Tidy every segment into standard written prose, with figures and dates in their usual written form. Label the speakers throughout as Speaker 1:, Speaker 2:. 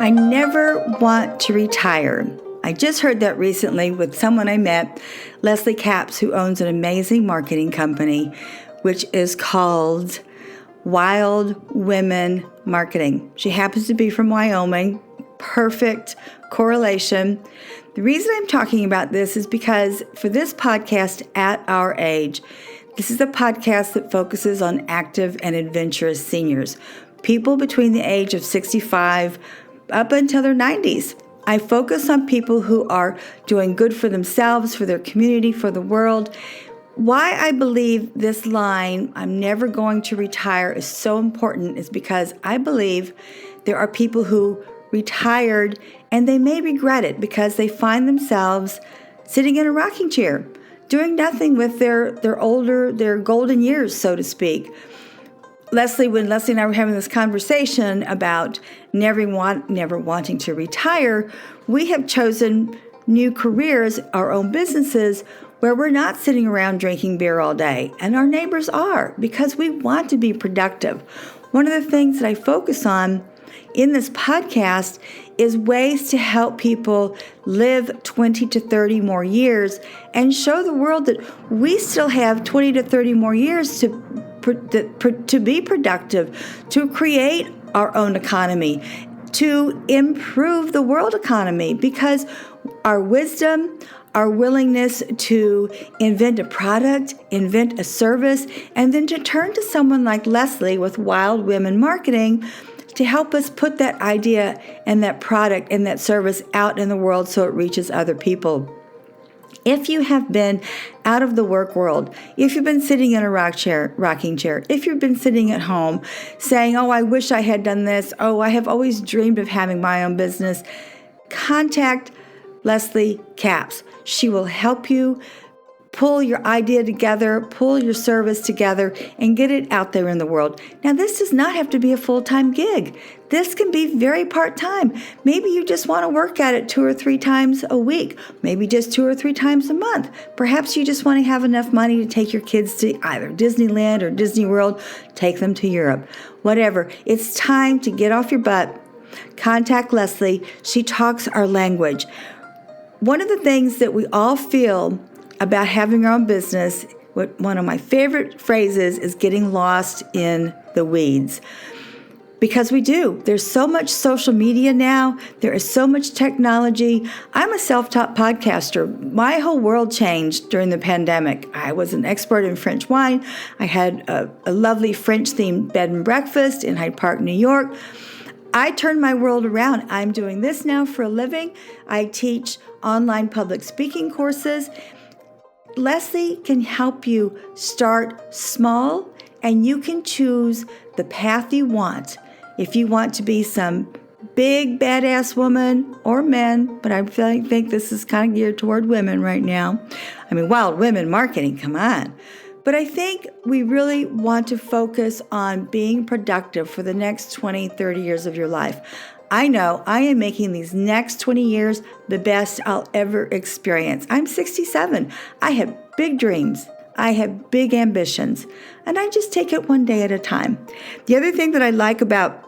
Speaker 1: I never want to retire. I just heard that recently with someone I met, Leslie Capps, who owns an amazing marketing company, which is called Wild Women Marketing. She happens to be from Wyoming. Perfect correlation. The reason I'm talking about this is because for this podcast, At Our Age, this is a podcast that focuses on active and adventurous seniors, people between the age of 65 up until their 90s. I focus on people who are doing good for themselves, for their community, for the world. Why I believe this line, I'm never going to retire, is so important is because I believe there are people who retired and they may regret it because they find themselves sitting in a rocking chair, doing nothing with their golden years, so to speak. When Leslie and I were having this conversation about never wanting to retire, we have chosen new careers, our own businesses, where we're not sitting around drinking beer all day, and our neighbors are, because we want to be productive. One of the things that I focus on in this podcast is ways to help people live 20 to 30 more years and show the world that we still have 20 to 30 more years to be productive, to create our own economy, to improve the world economy, because our wisdom, our willingness to invent a product, invent a service, and then to turn to someone like Leslie with Wild Women Marketing to help us put that idea and that product and that service out in the world so it reaches other people. If you have been out of the work world, if you've been sitting in a rocking chair, if you've been sitting at home saying, oh, I wish I had done this, oh, I have always dreamed of having my own business, contact Leslie Capps. She will help you pull your idea together, pull your service together, and get it out there in the world. Now, this does not have to be a full-time gig. This can be very part-time. Maybe you just want to work at it 2 or 3 times a week, maybe just 2 or 3 times a month. Perhaps you just want to have enough money to take your kids to either Disneyland or Disney World, take them to Europe, whatever. It's time to get off your butt. Contact Leslie. She talks our language. One of the things that we all feel about having our own business, one of my favorite phrases is getting lost in the weeds. Because we do. There's so much social media now. There is so much technology. I'm a self-taught podcaster. My whole world changed during the pandemic. I was an expert in French wine. I had a lovely French-themed bed and breakfast in Hyde Park, New York. I turned my world around. I'm doing this now for a living. I teach online public speaking courses. Leslie can help you start small, and you can choose the path you want. If you want to be some big badass woman or men, but I think this is kind of geared toward women right now. I mean, Wild Women Marketing, come on. But I think we really want to focus on being productive for the next 20, 30 years of your life. I know I am making these next 20 years the best I'll ever experience. I'm 67. I have big dreams. I have big ambitions. And I just take it one day at a time. The other thing that I like about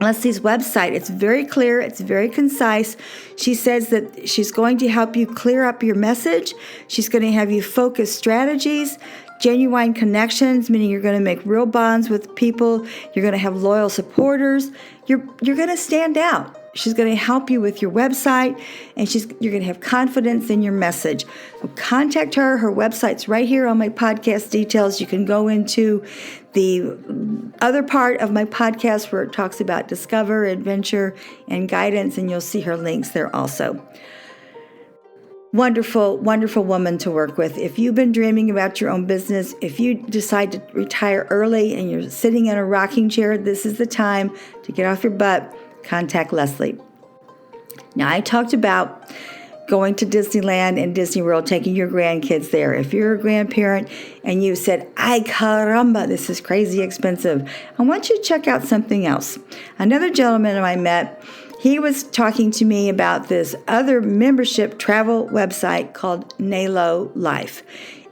Speaker 1: Leslie's website, it's very clear, it's very concise. She says that she's going to help you clear up your message. She's going to have you focus strategies, genuine connections, meaning you're going to make real bonds with people. You're going to have loyal supporters. You're going to stand out. She's going to help you with your website, and you're going to have confidence in your message. So contact her. Her website's right here on my podcast details. You can go into the other part of my podcast where it talks about discover, adventure, and guidance, and you'll see her links there also. Wonderful, wonderful woman to work with. If you've been dreaming about your own business, if you decide to retire early and you're sitting in a rocking chair, this is the time to get off your butt. Contact Leslie. Now, I talked about going to Disneyland and Disney World, taking your grandkids there. If you're a grandparent and you said, ay caramba, this is crazy expensive, I want you to check out something else. Another gentleman I met, he was talking to me about this other membership travel website called Nalo Life.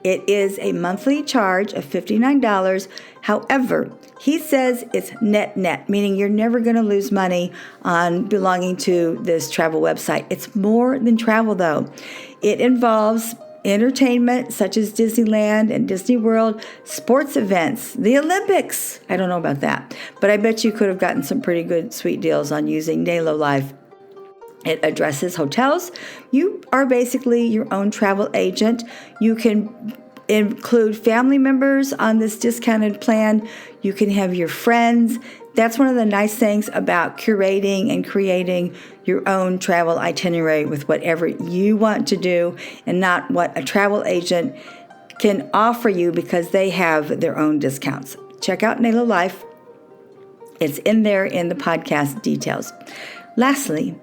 Speaker 1: It is a monthly charge of $59. However, he says it's net, meaning you're never going to lose money on belonging to this travel website. It's more than travel, though. It involves entertainment such as Disneyland and Disney World, sports events, the Olympics. I don't know about that, but I bet you could have gotten some pretty good, sweet deals on using Nalo Life. It addresses hotels. You are basically your own travel agent. You can include family members on this discounted plan. You can have your friends. That's one of the nice things about curating and creating your own travel itinerary with whatever you want to do and not what a travel agent can offer you because they have their own discounts. Check out Nalo Life. It's in there in the podcast details. Lastly,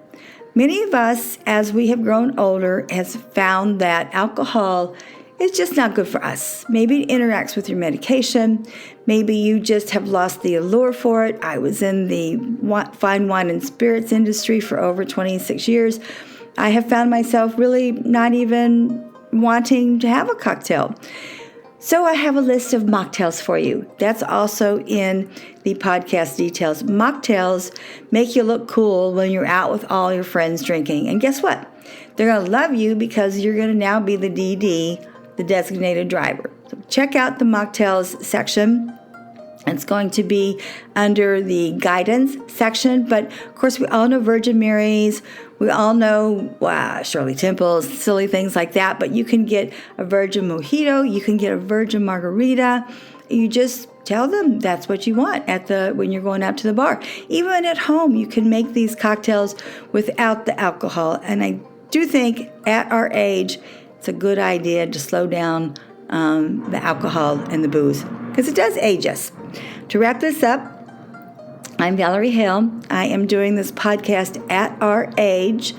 Speaker 1: many of us, as we have grown older, has found that alcohol is just not good for us. Maybe it interacts with your medication. Maybe you just have lost the allure for it. I was in the fine wine and spirits industry for over 26 years. I have found myself really not even wanting to have a cocktail. So I have a list of mocktails for you. That's also in the podcast details. Mocktails make you look cool when you're out with all your friends drinking. And guess what? They're going to love you because you're going to now be the DD, the designated driver. So check out the mocktails section. It's going to be under the guidance section. But of course, we all know Virgin Marys. We all know Shirley Temples, silly things like that. But you can get a Virgin Mojito. You can get a Virgin Margarita. You just tell them that's what you want when you're going out to the bar. Even at home, you can make these cocktails without the alcohol. And I do think at our age, it's a good idea to slow down the alcohol and the booze because it does age us. To wrap this up, I'm Valerie Hale. I am doing this podcast at our age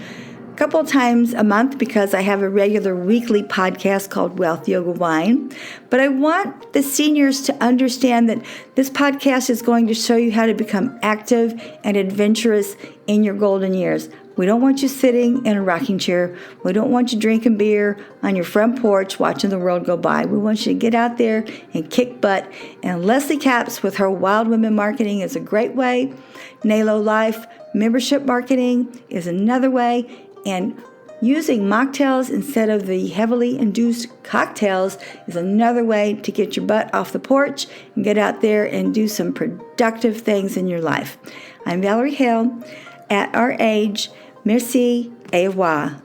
Speaker 1: a couple times a month because I have a regular weekly podcast called Wealth Yoga Wine. But I want the seniors to understand that this podcast is going to show you how to become active and adventurous in your golden years. We don't want you sitting in a rocking chair. We don't want you drinking beer on your front porch watching the world go by. We want you to get out there and kick butt. And Leslie Capps with her Wild Women Marketing is a great way. Nalo Life membership marketing is another way. And using mocktails instead of the heavily induced cocktails is another way to get your butt off the porch and get out there and do some productive things in your life. I'm Valerie Hale. At our age, merci et au revoir.